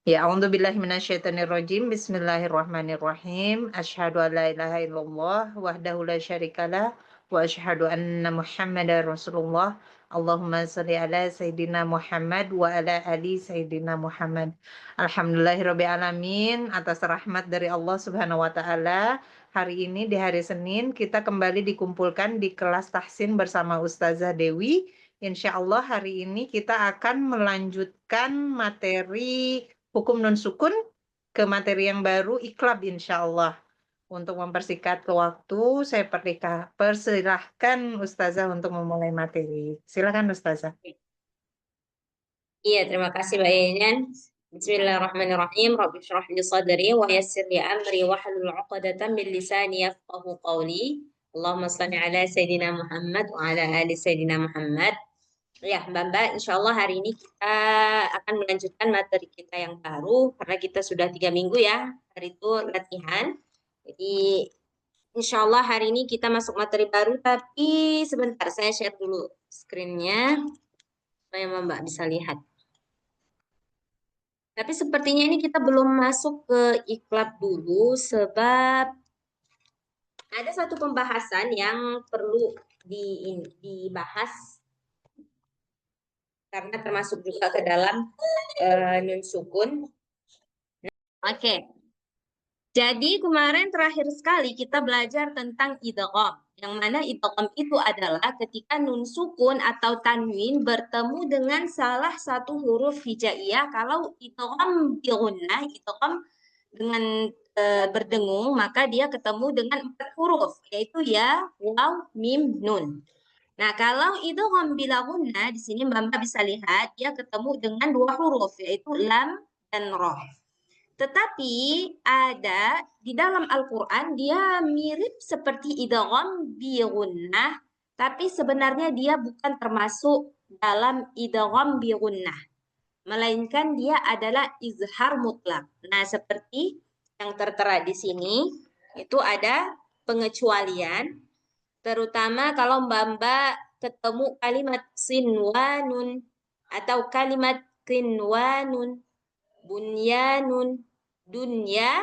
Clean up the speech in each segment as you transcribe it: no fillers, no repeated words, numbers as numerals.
Ya, a'udzubillahi minasyaitonirrajim. Bismillahirrahmanirrahim. Asyhadu an la ilaha illallah wahdahu la syarikalah wa asyhadu anna Muhammadar Rasulullah. Allahumma shalli ala sayidina Muhammad wa ala ali sayidina Muhammad. Alhamdulillahirabbil alamin, atas rahmat dari Allah Subhanahu wa taala. Hari ini di hari Senin kita kembali dikumpulkan di kelas tahsin bersama Ustazah Dewi. Insya Allah hari ini kita akan melanjutkan materi hukum nun sukun ke materi yang baru, iklab insya Allah. Untuk mempersingkat ke waktu, saya persilahkan Ustazah untuk memulai materi. Silakan Ustazah. Iya, terima kasih Mbak Yayan. Bismillahirrahmanirrahim. Rabbi syrah li sadri wa yassir li amri wa hlul 'uqdatam min lisani yafqahu qawli. Allahumma shalli ala Sayyidina Muhammad wa ala ali Sayyidina Muhammad. Ya, Mbak, insya Allah hari ini kita akan melanjutkan materi kita yang baru karena kita sudah 3 minggu ya, hari itu latihan. Jadi insya Allah hari ini kita masuk materi baru, tapi sebentar saya share dulu screen-nya supaya Mbak bisa lihat. Tapi sepertinya ini kita belum masuk ke iklab dulu sebab ada satu pembahasan yang perlu dibahas karena termasuk juga ke dalam nun sukun. Oke. Jadi kemarin terakhir sekali kita belajar tentang idgham. Yang mana idgham itu adalah ketika nun sukun atau tanwin bertemu dengan salah satu huruf hijaiyah. Kalau idgham bi gunnah, idgham dengan berdengung, maka dia ketemu dengan 4 huruf, yaitu ya, waw, mim, nun. Nah, kalau idgham bila gunnah, di sini Mbak bisa lihat, dia ketemu dengan 2 huruf, yaitu lam dan roh. Tetapi ada di dalam Al-Quran dia mirip seperti idgham bi gunnah, tapi sebenarnya dia bukan termasuk dalam idgham bi gunnah, melainkan dia adalah izhar mutlak. Nah, seperti yang tertera di sini, itu ada pengecualian, terutama kalau Mbak ketemu kalimat sinwanun atau kalimat kinwanun, bunyanun, dunya.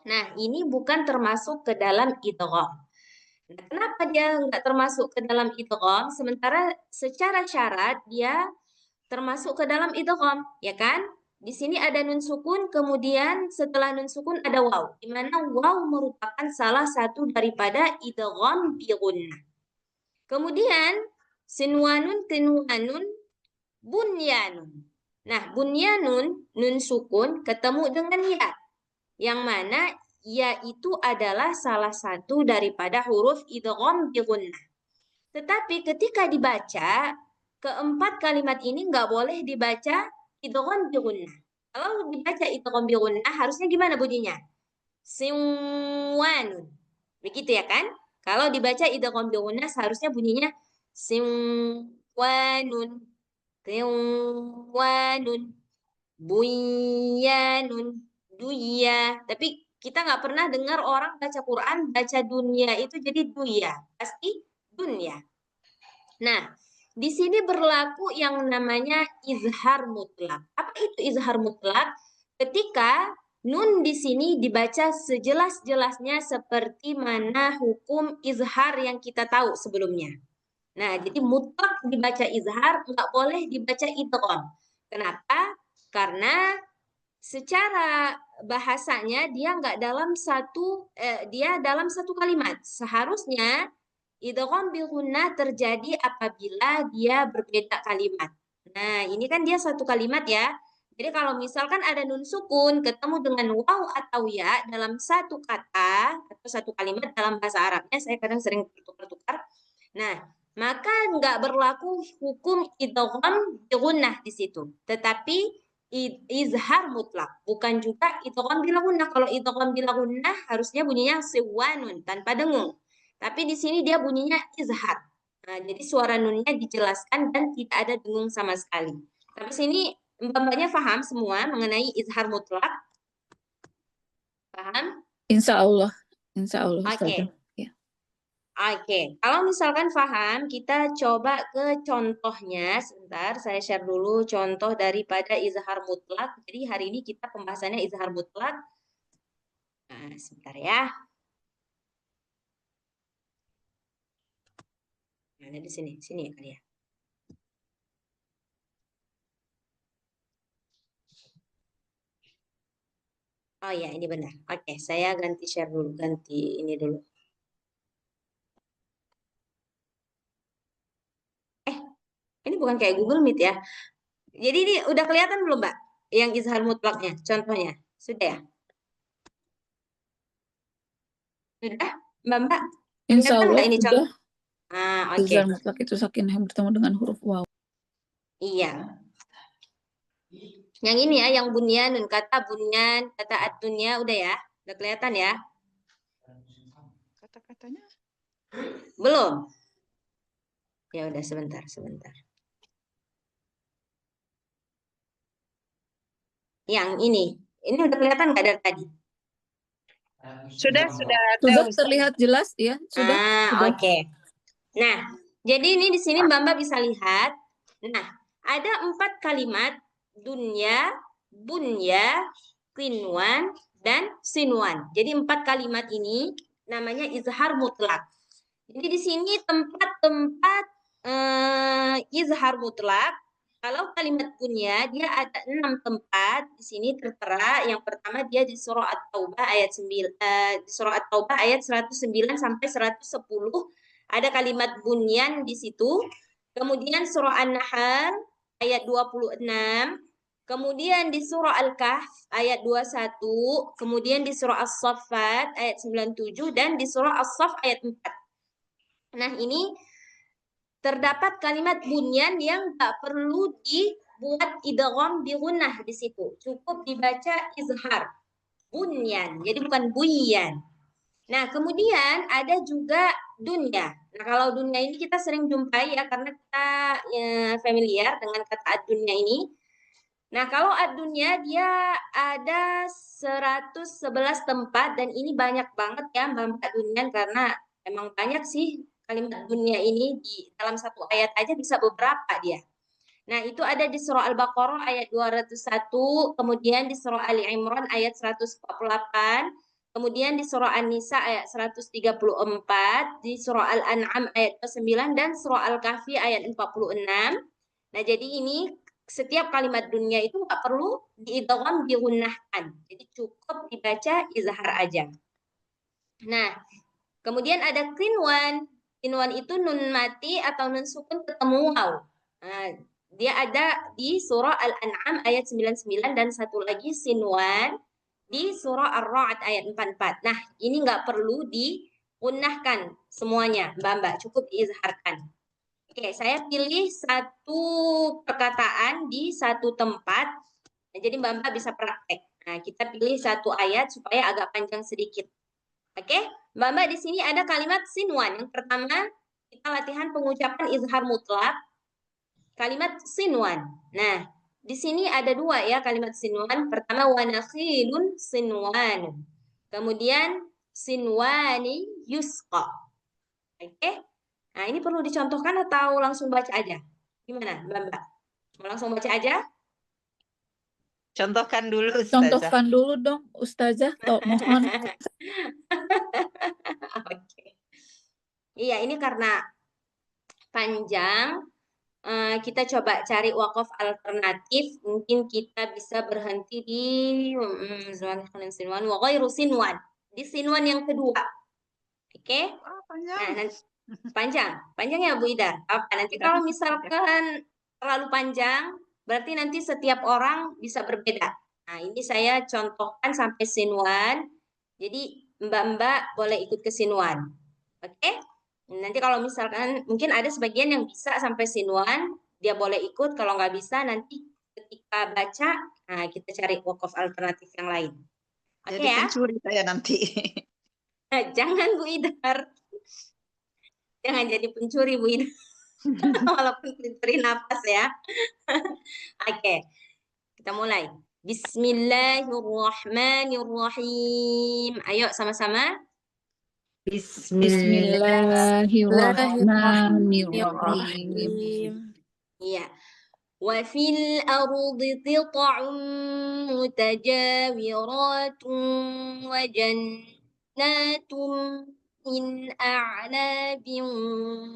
Nah, ini bukan termasuk ke dalam idgham. Nah, kenapa dia nggak termasuk ke dalam idgham? Sementara secara syarat dia termasuk ke dalam idgham, ya kan? Di sini ada nun sukun, kemudian setelah nun sukun ada waw, di mana waw merupakan salah satu daripada idgham bi gunnah. Kemudian sinwanun, tinwanun, bunyanun. Nah, bunyanun, nun sukun ketemu dengan ya, yang mana ya itu adalah salah satu daripada huruf idgham bi gunnah. Tetapi ketika dibaca, keempat kalimat ini nggak boleh dibaca idgham bi gunnah. Kalau dibaca idgham bi gunnah harusnya gimana bunyinya? Sinwanun. Begitu ya kan? Kalau dibaca idgham bi gunnah seharusnya bunyinya sinwanun. Sinwanun. Bunyanun. Duya. Tapi kita nggak pernah dengar orang baca Quran, baca dunia itu jadi duya. Pasti dunya. Nah, di sini berlaku yang namanya izhar mutlak. Apa itu izhar mutlak? Ketika nun di sini dibaca sejelas-jelasnya seperti mana hukum izhar yang kita tahu sebelumnya. Nah, jadi mutlak dibaca izhar, nggak boleh dibaca idgham. Kenapa? Karena secara bahasanya dia nggak dalam dia dalam satu kalimat. Seharusnya idgham bil gunnah terjadi apabila dia berbeda kalimat. Nah, ini kan dia satu kalimat ya. Jadi kalau misalkan ada nun sukun ketemu dengan waw atau ya dalam satu kata atau satu kalimat dalam bahasa Arabnya, saya kadang sering bertukar-tukar. Nah, maka nggak berlaku hukum idgham bil gunnah di situ. Tetapi izhar mutlak, bukan juga idgham bil gunnah. Kalau idgham bil gunnah harusnya bunyinya siwanun tanpa dengung. Tapi di sini dia bunyinya izhar. Nah, jadi suara nunnya dijelaskan dan tidak ada dengung sama sekali. Sampai sini mbak-mbaknya paham semua mengenai izhar mutlak? Paham? Insya Allah Oke. Ustazah. Ya. Oke, kalau misalkan paham, kita coba ke contohnya. Sebentar, saya share dulu contoh daripada izhar mutlak. Jadi hari ini kita pembahasannya izhar mutlak. Nah, sebentar ya. Nah, di sini, sini ya kali ya. Oh ya, ini benar. Oke, saya ganti share dulu, ganti ini dulu. Ini bukan kayak Google Meet ya. Jadi ini udah kelihatan belum, Mbak? Yang izhar mutlaknya, contohnya. Sudah ya? Sudah, Mbak? Insya Kelihatan Allah nggak ini sudah. contoh? Ah, oke. Izhar mutlak itu sakin yang bertemu dengan huruf waw. Iya. Yang ini ya, yang bunyanun, kata bunyan, kata atunya, udah ya? Udah kelihatan ya? Kata-katanya Belum? Ya udah, sebentar, sebentar. Yang ini udah kelihatan nggak dari tadi? Sudah ada Sudah Ustaz. terlihat jelas ya? Sudah? Sudah. Oke. Nah, jadi ini di sini Mbak bisa lihat. Nah, ada 4 kalimat dunya, bunya, qinwan, dan sinwan. Jadi 4 kalimat ini namanya izhar mutlak. Jadi di sini tempat-tempat izhar mutlak. Kalau kalimat punya dia ada 6 tempat di sini tertera. Yang pertama dia di surah At-Taubah ayat 9 di surah At-Taubah ayat 109 sampai 110 ada kalimat bunyan di situ. Kemudian surah An-Nahl ayat 26. Kemudian di surah Al-Kahf ayat 21, kemudian di surah As-Saffat ayat 97 dan di surah As-Saff ayat 4. Nah, ini terdapat kalimat bunyan yang tak perlu dibuat idgham bi gunnah di situ. Cukup dibaca izhar. Bunyan. Jadi bukan buyan. Nah, kemudian ada juga dunya. Nah, kalau dunya ini kita sering jumpai ya karena kita familiar dengan kata ad-dunya ini. Nah, kalau ad-dunya dia ada 111 tempat dan ini banyak banget ya Mbak Dunyan karena emang banyak sih kalimat dunia ini di dalam satu ayat aja bisa beberapa dia. Nah, itu ada di surah Al-Baqarah ayat 201, kemudian di surah Ali Imran ayat 148, kemudian di surah An-Nisa ayat 134, di surah Al-An'am ayat 9 dan surah Al-Kahfi ayat 46. Nah, jadi ini setiap kalimat dunia itu nggak perlu diidgham digunnahkan. Jadi cukup dibaca izhar aja. Nah, kemudian ada qinwan. Qinwan itu nun mati atau nun sukun ketemu waw. Nah, dia ada di surah Al-An'am ayat 99 dan satu lagi sinwan di surah Ar-Ra'd ayat 44. Nah, ini nggak perlu diunahkan semuanya, Mbak-mbak, cukup diizharkan. Oke, saya pilih satu perkataan di satu tempat. Nah, jadi Mbak-mbak bisa praktek. Nah, kita pilih satu ayat supaya agak panjang sedikit. Oke, Mbak-mbak di sini ada kalimat sinwan. Yang pertama, kita latihan pengucapan izhar mutlak. Kalimat sinwan. Nah, di sini ada dua ya kalimat sinwan. Pertama, wanakhilun sinwan. Kemudian, sinwani yusqa. Oke, nah ini perlu dicontohkan atau langsung baca aja? Gimana, Mbak? Mau langsung baca aja? Contohkan dulu Ustazah. Contohkan dulu dong, Ustazah. Mohon. Oke. Iya, ini karena panjang, kita coba cari wakaf alternatif. Mungkin kita bisa berhenti di sinwan wa ghairu sinwan. Di sinwan yang kedua. Oke? panjang. Nah, nanti panjang ya Bu Ida. Apa nanti kalau misalkan terlalu panjang, berarti nanti setiap orang bisa berbeda. Nah, ini saya contohkan sampai sinwan. Jadi Mbak-mbak boleh ikut ke sinwan. Oke? Nanti kalau misalkan mungkin ada sebagian yang bisa sampai sinwan, dia boleh ikut. Kalau nggak bisa, nanti ketika baca, nah kita cari wakaf alternatif yang lain. Oke Jadi ya? pencuri saya nanti. Jangan Bu Idar. Jangan jadi pencuri Bu Ida. Walaupun pencuri nafas ya. Oke, kita mulai. Bismillahirrahmanirrahim. Ayo sama-sama. Bismillah. Bismillahirrahmanirrahim. Iya. Wa fil ardi qita'un mutajawiratun wa jannatun min a'nabin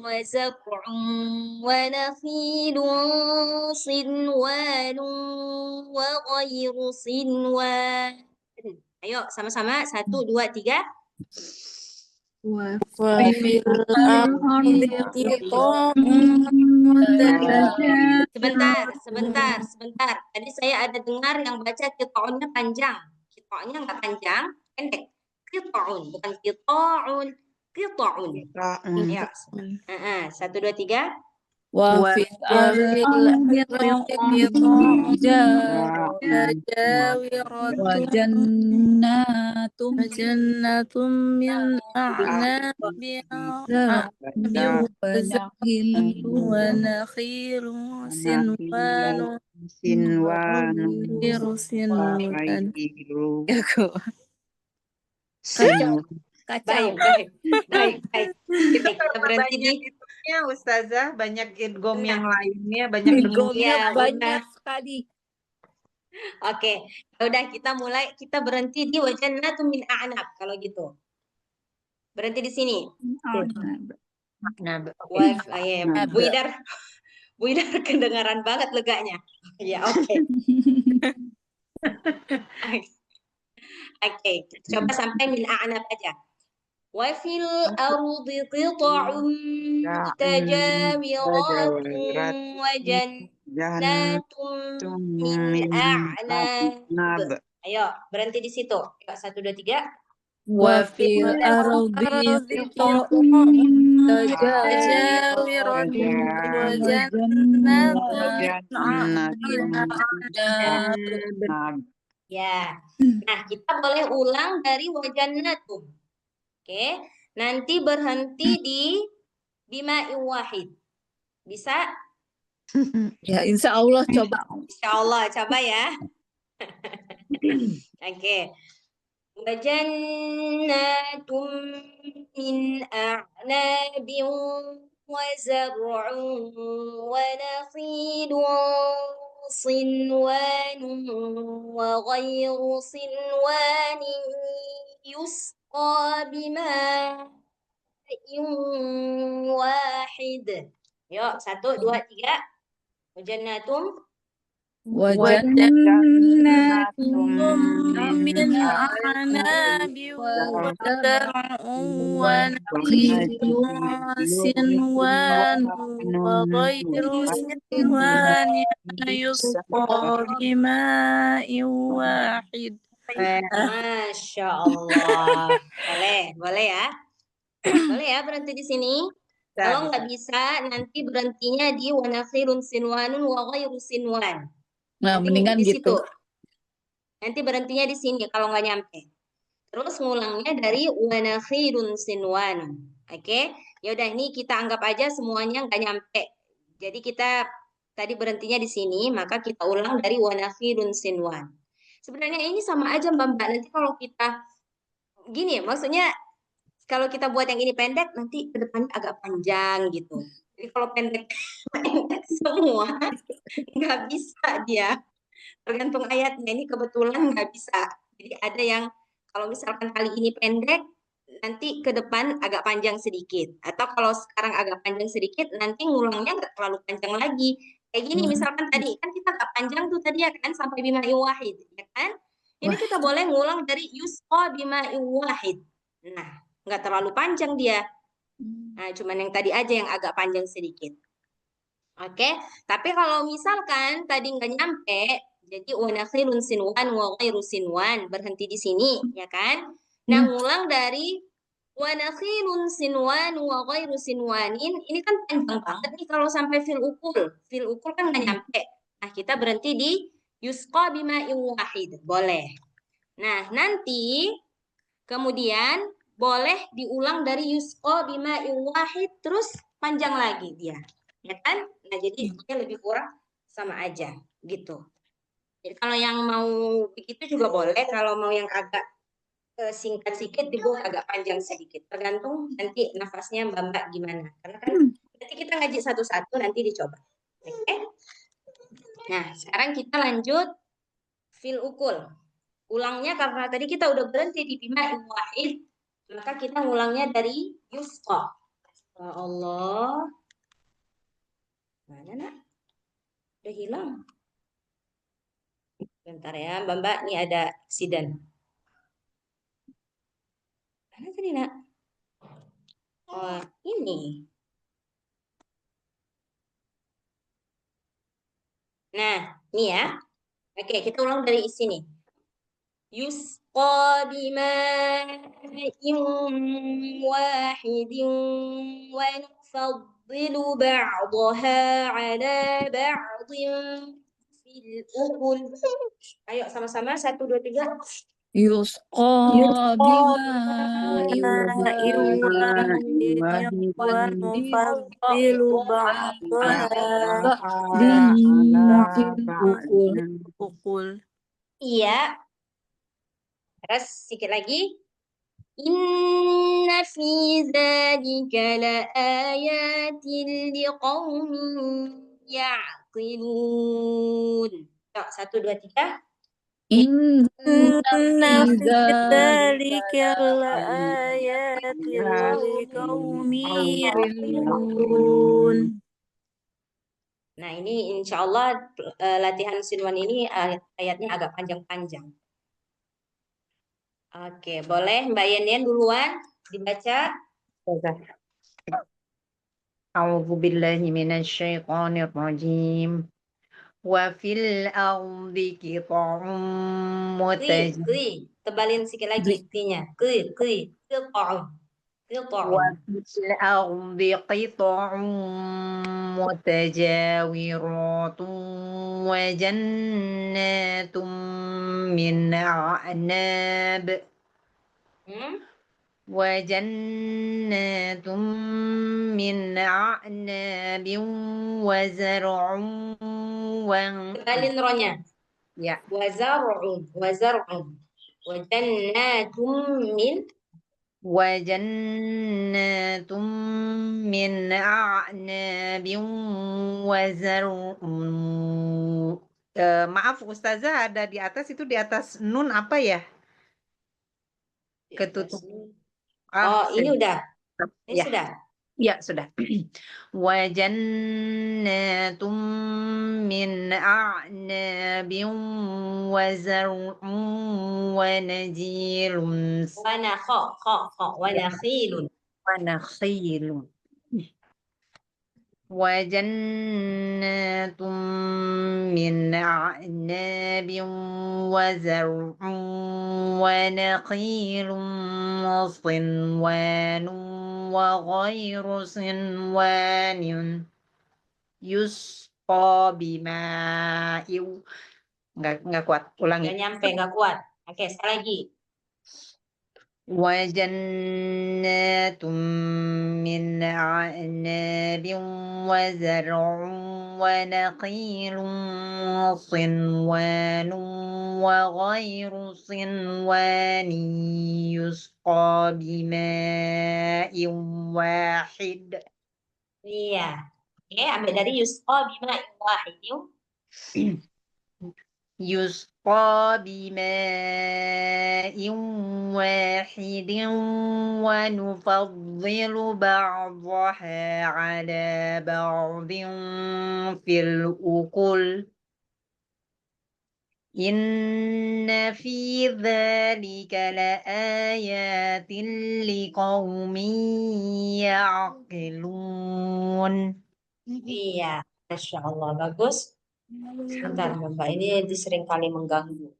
wa zar'un wa nakhilun sinwanun wa ghayru sinwan. Ayo sama-sama 1 2 3. Wa fil ardi Sebentar. Tadi saya ada dengar yang baca qita'unnya panjang. Qita'unnya nggak panjang, pendek. Qita'un, bukan qita'un. Qita'un. Ayo. 1 2 3. wa fil ardi wa jannatun min a'nabin wa nakhilun sinwanun Baik. Kita berhenti di Ya, Ustazah, banyak idgham yang lainnya, banyak idghamnya Iya, banyak sekali. Oke, udah kita berhenti di wajannatun min a'nab kalau gitu. Berhenti di sini. Nah, Bu Idar kedengaran banget leganya. Ya, oke. Oke, coba sampai min a'nab aja. Wa fil ardi qita'un mutajawiratun wa jannatun min a'nab. Ayo, berhenti di situ. 1 2 3. Wa fil ardi qita'un mutajawiratun wa jannatun. Ya. Nah, kita boleh ulang dari wajannatum. Oke. Nanti berhenti di bima'i wahid. Bisa? Ya, insya Allah coba. Insyaallah, coba ya. Oke. Wajannatum min a'nabin wa zar'un wa nakhilun sinwanun wa ghayru sinwanin yusqa bima'in wahid. Yuk, 1 2 3. Wajannatum Wa jannatun min a'nabin wa zar'un wa nakhilun sinwanun wa ghayru sinwanin yusqa bima'in wahid. Masya Allah. Boleh ya. Boleh ya berhenti di sini. Kalau nggak bisa, nanti berhentinya di wa nakhilun sinwanun wa ghayru sinwan. Nah, Nanti mendingan di gitu. situ. Nanti berhentinya di sini kalau nggak nyampe. Terus ngulangnya dari wa nakhilun sinwanun. Oke. Ya udah, ini kita anggap aja semuanya nggak nyampe. Jadi kita tadi berhentinya di sini, maka kita ulang dari wa nakhilun sinwan. Sebenarnya ini sama aja Mbak. Nanti kalau kita gini ya, maksudnya kalau kita buat yang ini pendek, nanti ke depannya agak panjang gitu. Jadi kalau pendek semua, nggak bisa dia. Tergantung ayatnya. Ini kebetulan nggak bisa. Jadi ada yang kalau misalkan kali ini pendek, nanti ke depan agak panjang sedikit. Atau kalau sekarang agak panjang sedikit, nanti ngulangnya nggak terlalu panjang lagi. Kayak gini misalkan tadi, kan kita nggak panjang tuh tadi ya kan, sampai bima'i wahid, ya kan? Ini kita boleh ngulang dari yusqa bima'i wahid. Nah, nggak terlalu panjang dia. Nah, cuman yang tadi aja yang agak panjang sedikit. Oke, tapi kalau misalkan tadi nggak nyampe, jadi wa nakhilun sinwan wa ghairu sinwan, berhenti di sini, ya kan? Nah, ngulang dari wa nakhilun sinwan wa ghairu sinwanin, ini kan panjang banget nih kalau sampai fil ukul. Fil ukul kan nggak nyampe. Nah, kita berhenti di yusqa bima'in wahid, boleh. Nah, nanti kemudian boleh diulang dari yusqa bima'in wahid, terus panjang lagi dia. Ya kan? Nah, jadi dia lebih kurang sama aja gitu. Jadi kalau yang mau begitu juga boleh, kalau mau yang agak singkat sedikit, dibuat agak panjang sedikit. Tergantung nanti nafasnya Mbak gimana. Karena kan nanti kita ngaji satu-satu, nanti dicoba. Oke? Nah, sekarang kita lanjut fil ukul. Ulangnya karena tadi kita udah berhenti di bima wahid, maka kita ngulangnya dari yusqa. Ya Allah. Mana nak? Udah hilang. Bentar ya, Mbak, ini ada aksiden. Mana tadi nak? Oh, ini. Nah, ini ya. Oke, kita ulang dari sini. Yusqa bima'in wahidin wa nufaddilu ba'daha ala ba'din fil ukul. Ayo sama-sama 1 2 3. يسقى بماء واحد ونفضل بعضها ukul. Iya. Terus sedikit lagi. Inna fi dzalika laayatin liqaumin ya'qilun. 1 2 3. Inna fi dzalika laayatin liqaumin ya'qilun. Nah, ini insya Allah latihan Sinwan ini ayatnya agak panjang-panjang. Oke, boleh Mbak Yen duluan dibaca. A'udzu billahi minasyaitonir rajim. Wa fil ardi qita'un Tebalin sedikit lagi nya. Qita'un. وفي الأرض قطع متجاورات وجنات من أعناب وزرع Tebalin ronya. Ya. وزرع وجنات من أعناب وزرع. Maaf Ustazah, ada di atas itu, di atas nun apa ya? Ketutup. Ini udah. Ini ya. sudah. Ya, sudah. وجنات من أعناب وزرع ونخيل وجنات من أعناب وزرع ونخيل صنوان وغير صنوان يسقى بماء. Nggak kuat, ulangi. Nggak nyampe, nggak kuat. Oke, sekali lagi. وجنات من أعناب وزرع ونخيل صنوان وغير صنوان يسقى بماء واحد. Iya. Oke, ambil dari yusqa bima'in wahid yuk. يسقى بماء واحد ونفضل بعضها على بعض في الأكل إن في ذلك لآيات لقوم يعقلون. Iya, Masya Allah, bagus. Sebentar, Mbak, ini sering kali mengganggu.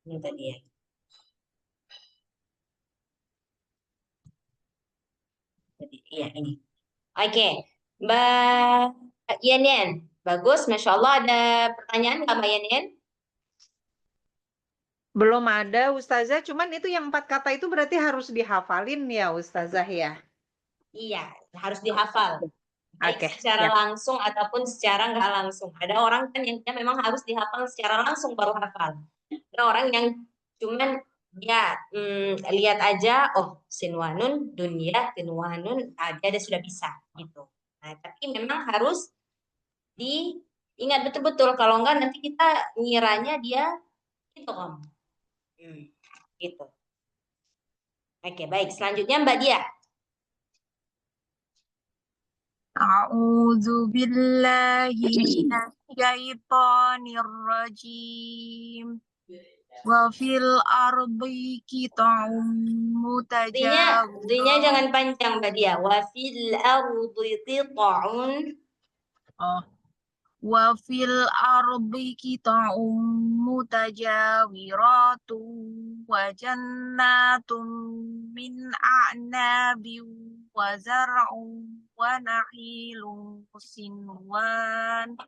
Ini tadi ya. Jadi, iya ini. Oke, Mbak Yen. Bagus, Masya Allah. Ada pertanyaan nggak Mbak Yen? Belum ada Ustazah, cuman itu yang 4 kata itu berarti harus dihafalin ya Ustazah ya? Iya, harus dihafal. Baik secara ya. langsung ataupun secara nggak langsung. Ada orang kan yang memang harus dihafal secara langsung baru hafal. Ada orang yang cuman dia lihat aja, oh sinwanun, dunya, tinwanun, dia sudah bisa gitu. Nah, tapi memang harus diingat betul-betul, kalau enggak nanti kita ngiranya dia itu om. Gitu. Oke, baik. Selanjutnya Mbak Dia. A'udzu billahi minasyaitonir rajim. Wa fil ardi qita'un Artinya jangan panjang Mbak Dia. Wa fil ardi qita'un. Oh. Wa fil ardi qita'un mutajawiratun wa jannatun min a'nabin wa zar'un wa nakhilun sinwan.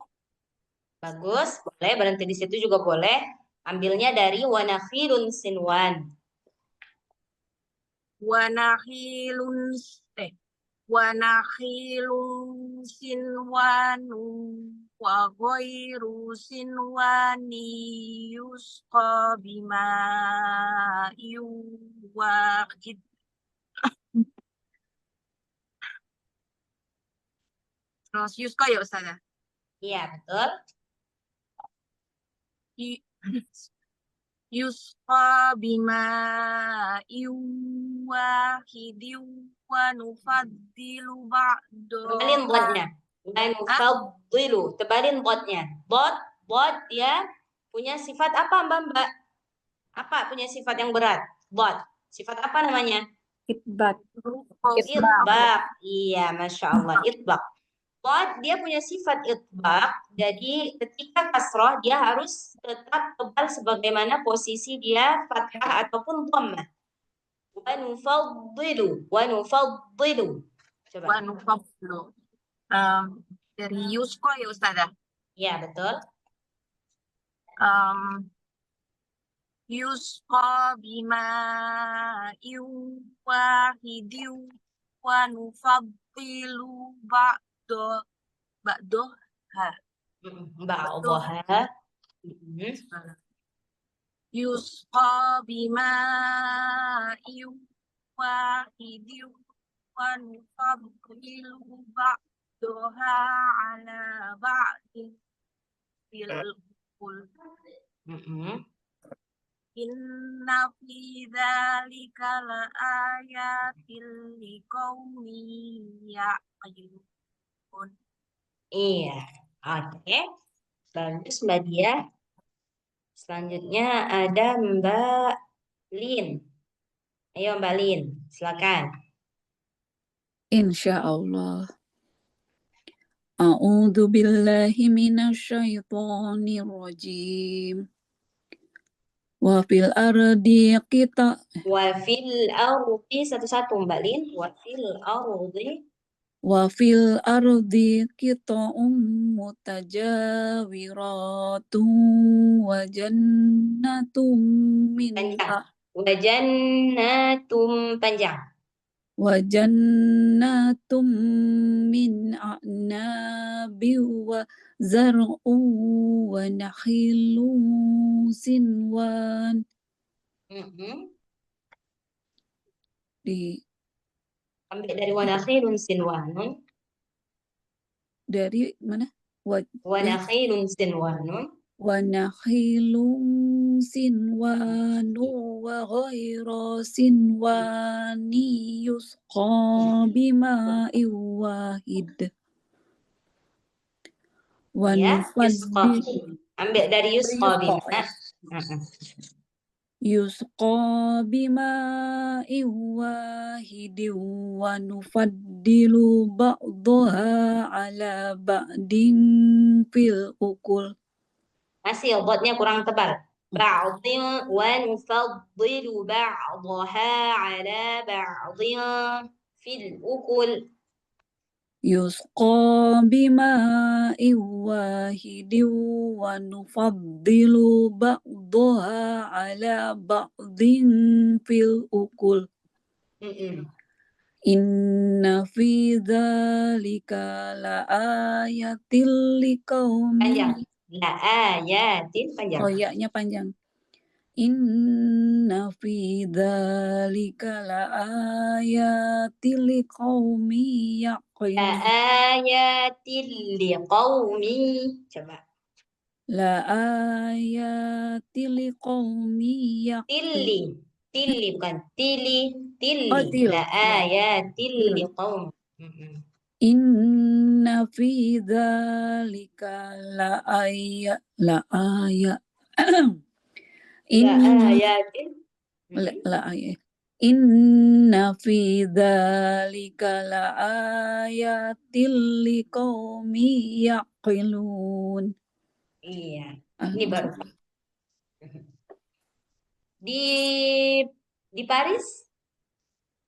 Bagus, boleh berhenti di situ juga boleh. Ambilnya dari wa nakhilun sinwan. Wa nakhilun wa nakhilun sinwanun wa ghairu sinwani yusqa bima'in wahid. Terus yusqa ya Ustazah? Iya, betul. Yusqa bima'in wahidin wa nufaddilu Tebalin botnya. Wa nufaddilu. Tebalin botnya. Bot dia punya sifat apa Mbak? Apa punya sifat yang berat? Bot. Sifat apa namanya? Itbaq. Itbaq. Iya, Masya Allah. Itbaq. Bot dia punya sifat itbaq. Jadi ketika kasroh dia harus tetap tebal sebagaimana posisi dia fathah ataupun dhammah. Wa nufaddilu. Wa nufaddilu. Coba. Wa nufaddilu. Dari yusqa ya Ustazah? Iya, betul. Yusqa bima'in wahidin wa nufaddilu ba'daha. Yusqa bima'in wahidin wa nufaddilu ba'daha ala ba'din fil ukul. Inna fi dzalika laayatin liqaumin ya'qilun. Iya, oke. Bagus Mbak Dia. Selanjutnya ada Mbak Lin. Ayo Mbak Lin, silakan. Insyaallah. A'udzu billahi minasyaitonir rajim. Wa fil ardi Wa fil ardi satu-satu Mbak Lin. Wa fil ardi qita'un mutajawiratun wa jannatum min Wa jannatum panjang. Wa jannatum min a'nabin wa zar'un wa nakhilun sinwan. Ambil dari wa nakhilun sinwanun. Dari mana? Wa nakhilun sinwanun. Wa nakhilun sinwanu wa ghairu sinwani yusqa bima'in wahid. Wa nufaddilu. Ambil dari yusqa bima. Yusqa bima'in wahidin wa nufaddilu ba'daha ala ba'din fil ukul. Masih botnya kurang tebal. Ba'dhin wa nufaddilu ba'daha ala ba'dhin fil ukul. Yusqa bima'in wahidin wa nufaddilu ba'daha ala ba'dhin fil ukul. Inna fi dzalika laayatil liqaumin. Laayatin panjang. Oh, ya-nya panjang. Inna fi dzalika laayatil liqaumi yaqilun. Ayatil liqaumi. Coba. Laayatil liqaumi yaqilun. Tili bukan tili, Oh, tili. til. La Ya. ayatil Til. liqaum. Mm-mm. Inna fi dzalika laayat. La Inna ayatil. laayat. Inna fi dzalika laayatil liqaumi yaqilun. Iya, ini baru. Di Paris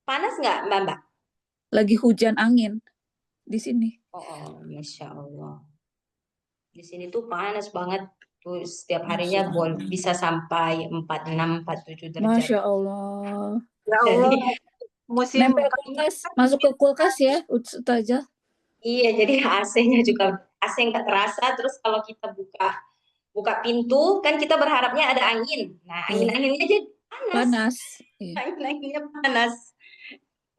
panas nggak Mbak? Lagi hujan angin di sini. Oh, Masya Allah. Di sini tuh panas banget. Tuh setiap Masya harinya Allah. bisa sampai 46, 47 derajat. Masya Allah. Ya Allah, Jadi, musim Nempel kulkas, masuk ke kulkas ya, Ustazah. iya, jadi AC-nya juga AC nggak terasa. Terus kalau kita buka pintu, kan kita berharapnya ada angin. Nah, Iya. angin-anginnya jadi panas. Panas. Iya. Angin-anginnya panas.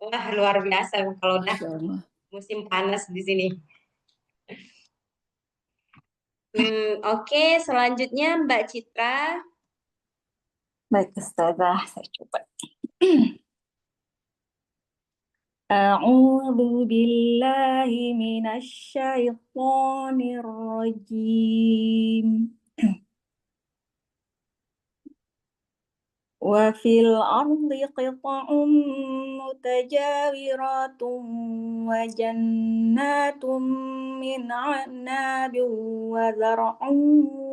Wah, luar biasa kalau udah Masya Allah. musim panas di sini. Oke, selanjutnya Mbak Citra. Baik, Ustazah, saya coba. A'udzu billahi minasyaitonir rajim. Wa fil ardi qita'un mutajawiratun wa jannatun min 'anabin wa zar'un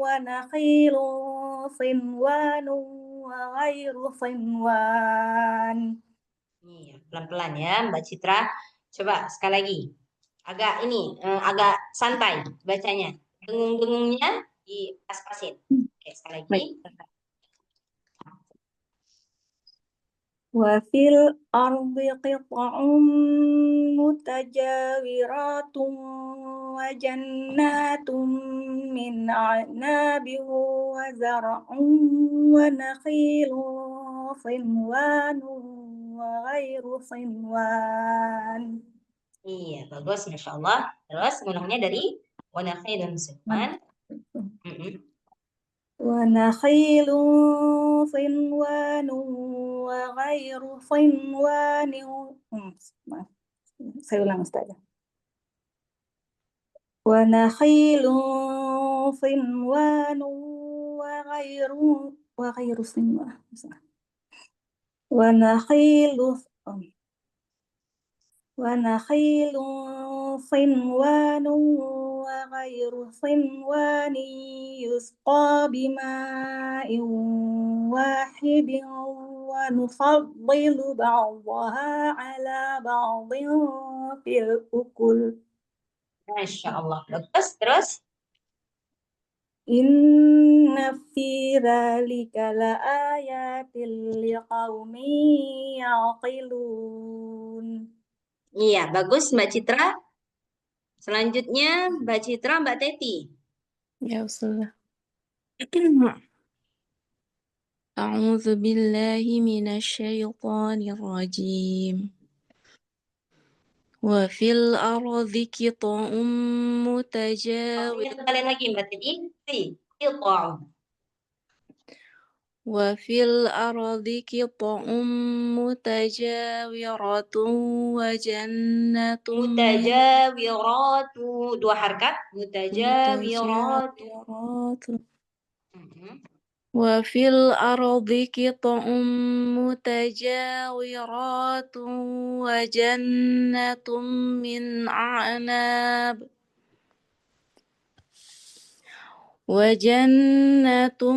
wa nakhilun sinwanun wa ghairu sinwan. Iya, pelan-pelan ya Mbak Citra. Coba sekali lagi. Agak santai bacanya. Dengung-dengungnya pas-pasin. Oke, sekali lagi. Baik. Wa fil ardi qita'un mutajawiratun wa jannatun min a'nabin wa zar'un wa nakhilun sinwanun wa ghairu sinwan. Iya, bagus, Masya Allah. Terus ngulangnya dari wanakhilun sinwan. Wa nakhilun sinwanun wa ghairu sinwanin. Saya ulang, Ustazah. Wa nakhilun sinwanun wa ghairu sinwan. Wa nakhilun sinwanun wa ghairu sinwanin yusqa bima'in wahidin wa nufaddilu ba'daha ala ba'din fil ukul. Masya Allah. Bagus, terus. Inna fi dzalika laayatil liqaumin yaqilun. Iya, bagus Mbak Citra. Selanjutnya Mbak Citra, Mbak Teti. Ya Ustazah. A'udzu billahi minasyaitonir rajim. Wa fil ardi qita'un mutajawir. Kalian lagi Mbak Teti. Qita'un. Wa fil ardi qita'un mutajawiratun wa jannatun Mutajawiratu. 2 harkat. Mutajawiratu. Wa fil ardi qita'un mutajawiratun wa jannatun min a'nab. Wajannatun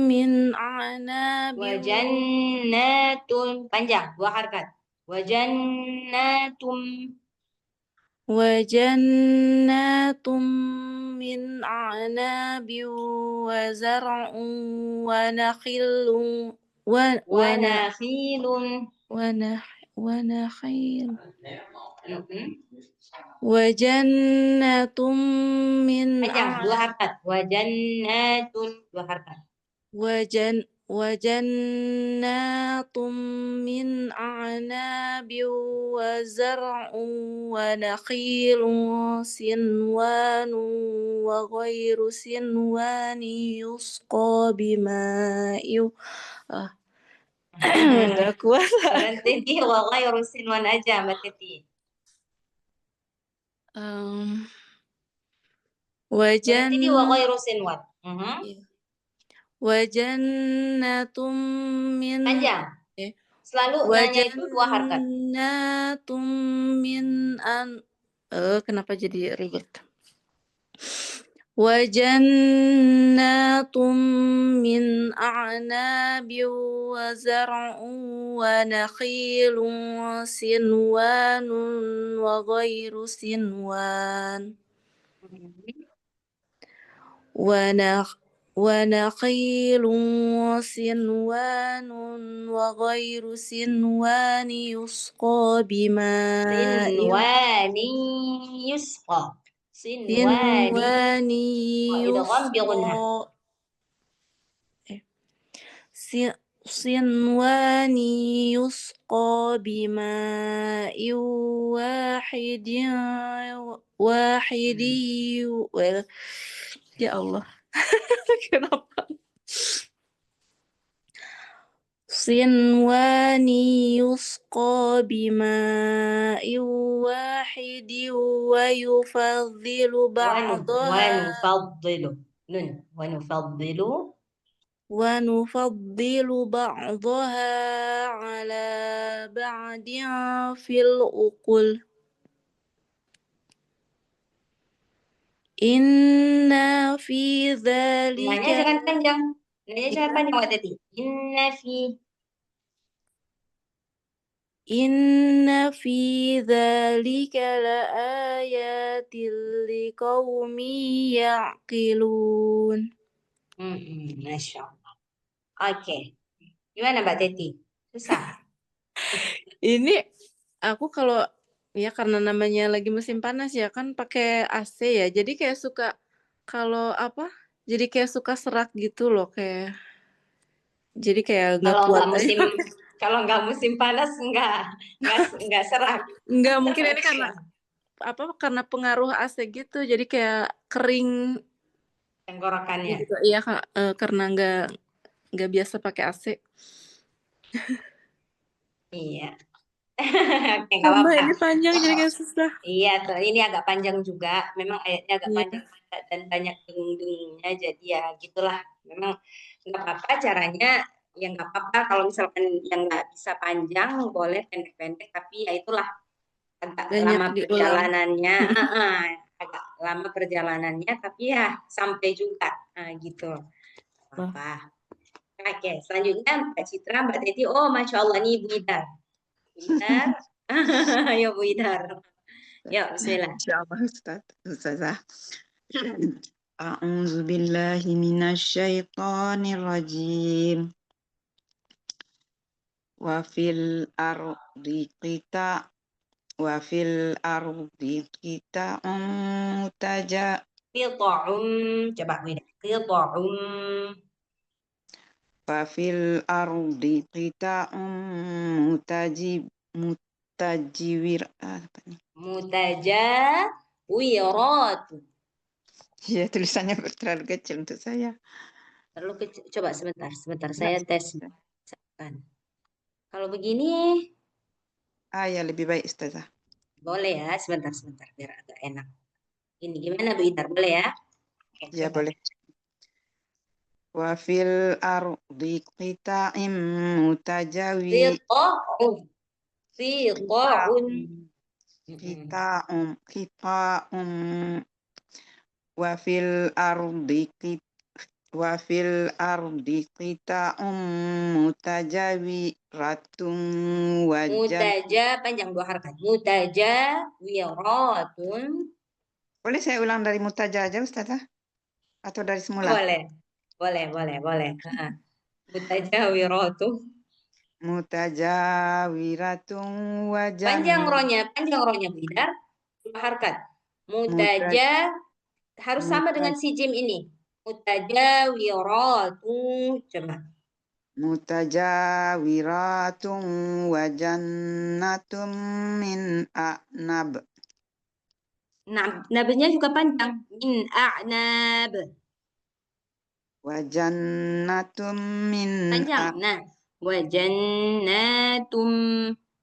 min a'nabin Wajannatun. Panjang. 2 harkat. Wajannatum. wajannatun min a'nabin wa zar'un wa nakhilun Wanakhilun. wa nakhil wa jannatun min Panjang. 2 harkat. Wajannatun. 2 harkat. وجنات من أعناب وزرع ونخيل سنوان وغير سنوان يسقى بماء nggak kuat. Berhenti di wa ghairu sinwan aja Mbak Titi. Berhenti di wa ghairu sinwan. Wajannatum min Panjang. Selalu nanya itu 2 harkat. wajannatum min kenapa jadi ribet? Wajannatum min a'nabi wa zar'un wa nakhilun sinwanun wa ghairu sinwan ونخيل صنوان وغير صنوان يسقى بماء Sinwani yusqa. صنوان idgham bi gunnah. صنوان يسقى بماء واحد ya Allah. Kenapa? Sinwani yusqa bima'in wahidi wa yufaddilu ونفضل nun ونفضل بعضها على بعض في الأكل Inna fi Nanya dzalika jangan panjang. Nanya jangan panjang Mbak Titi. Inna fi dzalika laayatil liqaumin ya'qilun. Masya Allah. Oke. Gimana Mbak Titi? Susah. Ini aku kalau ya karena namanya lagi musim panas ya kan pakai AC ya. Jadi kayak suka kalau apa? Jadi kayak suka serak gitu loh kayak. Jadi kayak nggak kuat aja. Kalau nggak musim panas nggak serak. Nggak mungkin ini karena apa? Karena pengaruh AC gitu. Jadi kayak kering Tenggorokannya. gitu. Iya karena nggak biasa pakai AC. Iya. Oke, nggak apa-apa. Ini panjang jadi kayak susah. Iya, ini agak panjang juga. Memang ayatnya agak Iya. panjang juga dan banyak dengung-dengungnya. Jadi ya gitulah. Memang nggak apa-apa caranya. Ya nggak apa-apa kalau misalkan yang nggak bisa panjang boleh pendek-pendek. Tapi ya itulah agak Banyak lama diulang. perjalanannya. Agak lama perjalanannya. Tapi ya sampai juga. Gitu. Apa? Oke, selanjutnya Mbak Citra, Mbak Teti. Oh, Masya Allah, nih Bu Idar. Idar. Ayo Bu Idar. Yuk, bismillah. Insyaallah Ustazah. A'udzu billahi minasyaitonir rajim. Wa fil ardi kita mutaja Qita'um, coba Bu Idar. Qita'um. wa fil ardi kita mutajiwir apa nih? Mutajawirat. Ya tulisannya terlalu kecil untuk saya. Terlalu kecil. Coba sebentar. Saya tes. Kalau begini. Ya lebih baik Ustazah. Boleh ya, sebentar. Biar agak enak. Ini gimana Bu Idar? Boleh ya? Oke, Ya coba. boleh. Wa fil ardi qita'im mutajawi Qita'un. qita'um wa fil ardi qita'um mutajawiratun Mutaja panjang 2 harakat. Mutajawiratun. Boleh saya ulang dari mutaja aja Ustazah? Atau dari semula? Boleh. Mutajawiratun. Mutajawiratun wajan. Panjang rohnya Bu Idar. 2 harakat. Mutaja harus sama dengan si jim ini. Mutajawiratun. Coba. mutajawiratun wa jannatum min a'nab. Nah, nabnya juga panjang. Min a'nab. Wa jannatum min Panjang. Nah, wa jannatum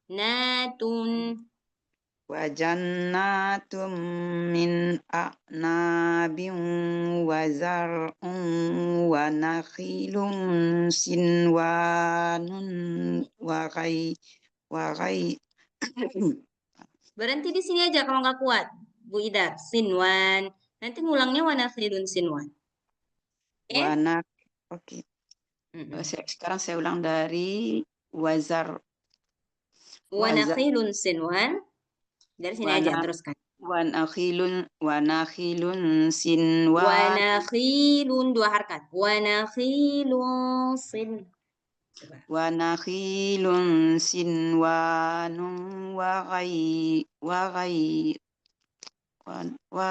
natun. wa jannatum min a'nabin wa zar'un wa nakhilun sinwanun wa ghai Berhenti di sini aja kalau nggak kuat. Bu Ida, sinwan. Nanti ngulangnya wa nakhilun sinwan. Oke? wa nak. Oke. Mm-mm. Sekarang saya ulang dari wazar Wa nakhilun sinwan. Dari sini aja teruskan. wa nakhilun Wa sinwan nakhilun 2 harkat. Wa nakhilun sin. Coba. wa nakhilun sinwanun wa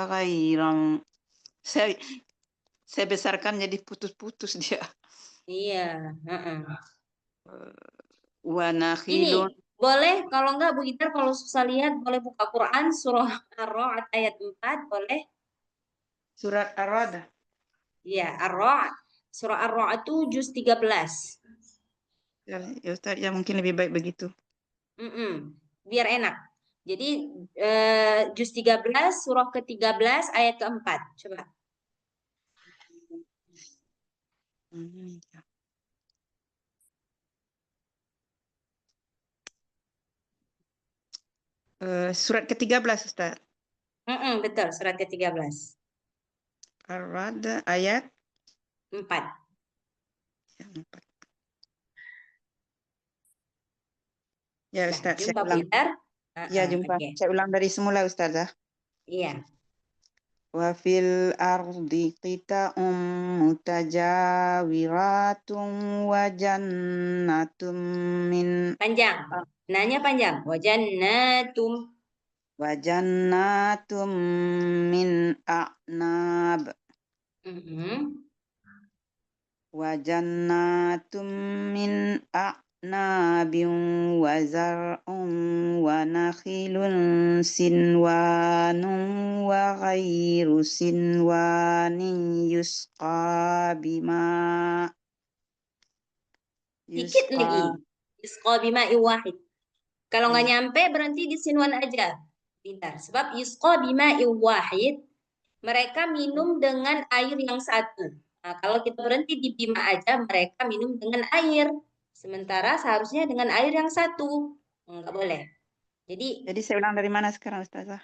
ghairan. Saya besarkan jadi putus-putus dia. Iya. Wa Ini nakhilun. boleh kalau enggak Bu Ida kalau susah lihat boleh buka Quran surah Ar-Ra'd ayat 4 boleh? Surat Ar-Ra'd. Iya, Ar-Ra'd. Surah Ar-Ra'd itu juz 13. Ya Ustaz, ya mungkin lebih baik begitu. Biar enak. Jadi juz 13 surah ke-13 ayat ke-4. Coba. Surat ke-13 Ustaz. Betul, surat ke-13. Ar-Ra'd ayat 4. yang 4. Ya Nah, Ustaz, saya jumpa Bu ulang. Idar. Ya, jumpa. Oke. Saya ulang dari semula Ustazah. Iya. Wa fil ardi qita'um mutajawiratun wa jannatum min Panjang. Nanya panjang. Wajannatum. wa jannatum min a'nab wa jannatum min a'nabin wa zar'un wa nakhilun sinwanun wa ghairu sinwanin yusqa bima Dikit lagi. Yusqa bima'i wahid. Kalau nggak nyampe berhenti di sinwan aja. Pintar. Sebab yusqa bima'i wahid, mereka minum dengan air yang satu. Nah, kalau kita berhenti di bima aja, mereka minum dengan air. Sementara seharusnya dengan air yang satu. Nggak boleh. Jadi saya ulang dari mana sekarang Ustazah?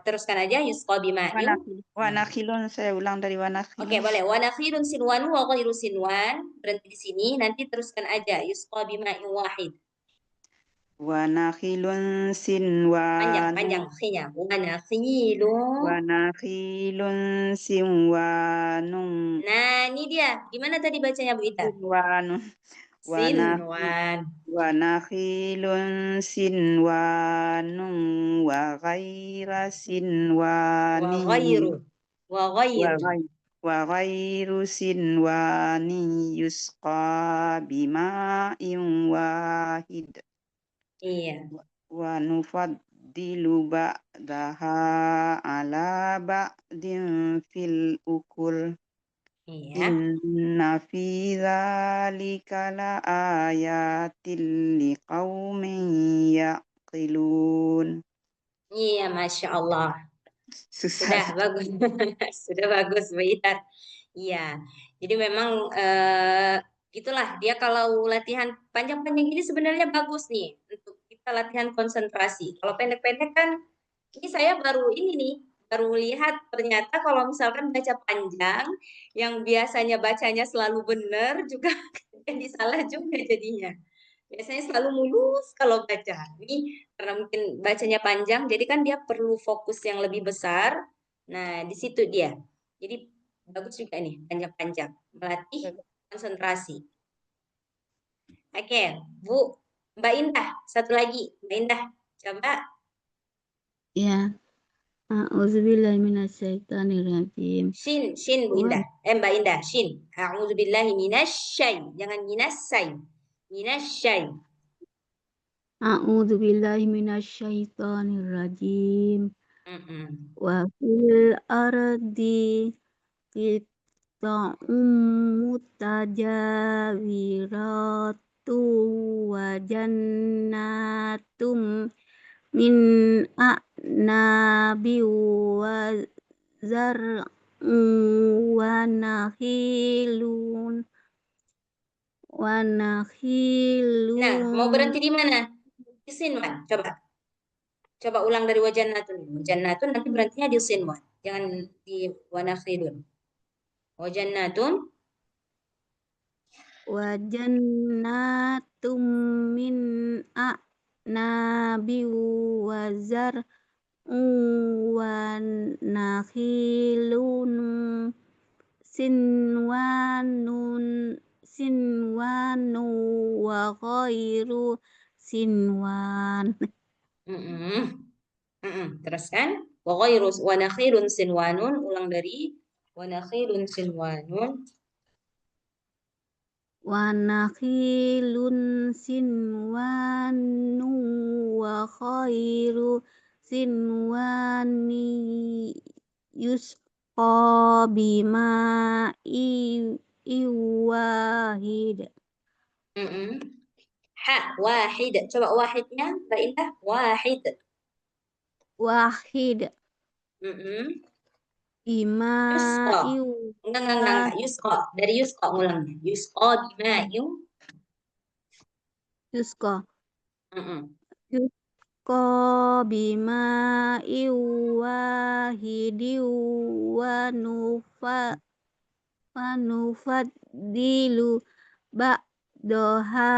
teruskan aja yusqa bima'in. Wa nakhilun, saya ulang dari wa nakhilun. Oke, boleh. Wa nakhilun sinwan wa ghairu sinwan. Berhenti di sini, nanti teruskan aja yusqa bima'in wahid. Wa nakhilun sinwan. Panjang khnya. Wa nakhilun sinwanun. Nah, ini dia. Gimana tadi bacanya Bu Ita? Sinwanun. Sinwan. Wa nakhilun sinwanun wa ghaira sinwani. Wa ghairu sinwani yusqa bima'in wahid. Iya. Wa nufaddilu ba'daha ala ba'din fil ukul. Iya. Inna fi dzalika la ayatin liqaumin yaqilun. Iya, Masya Allah. Sudah Susah. bagus. Sudah bagus, Bu Ita. Iya. Jadi memang gitulah dia kalau latihan panjang-panjang ini sebenarnya bagus nih untuk kita latihan konsentrasi. Kalau pendek-pendek kan ini saya baru ini nih baru lihat ternyata kalau misalkan baca panjang yang biasanya bacanya selalu benar juga jadi salah juga jadinya. Biasanya selalu mulus kalau baca. Ini karena mungkin bacanya panjang jadi kan dia perlu fokus yang lebih besar. Nah, di situ dia. Jadi bagus juga nih panjang-panjang melatih konsentrasi. Oke, Bu Mbak Indah, satu lagi Mbak Indah, coba. Iya. A'udzubillahi minasyaitonirrajim. Shin Bu Indah. Mbak Indah, shin. A'udzubillahi minasyai. Jangan minasyai. Minasyai. A'udzubillahi minasyaitonirrajim. Mm-mm. Wa fil ardi qita'um mutajawiratu wa jannatum min a'nabi wa zar'un wa nakhilun Nah, mau berhenti di mana? Di Sinwan. Coba ulang dari wajannatun. Wajannatun nanti berhentinya di Sinwan. Jangan di wanakhilun. Wajannatun. wa jannatum min a'nabi wa zar'un wa nakhilun sinwanun wa ghairu sinwan. Teruskan. Wa nakhilun sinwanun. Ulang dari wa nakhilun sinwanun. Wa nakhilun sinwanu wa khairu sinwani yusqa bima'i iwahid. Ha, wahid. Coba wahidnya, Mbak Indah. Wahid. Wahid Yusqa. bima'i Enggak. Yusqa. Dari yusqa ngulangnya. Yusqa bima'in. yusqa Mm-mm. yusqa bima'i wahidi wa nufaddilu ba'daha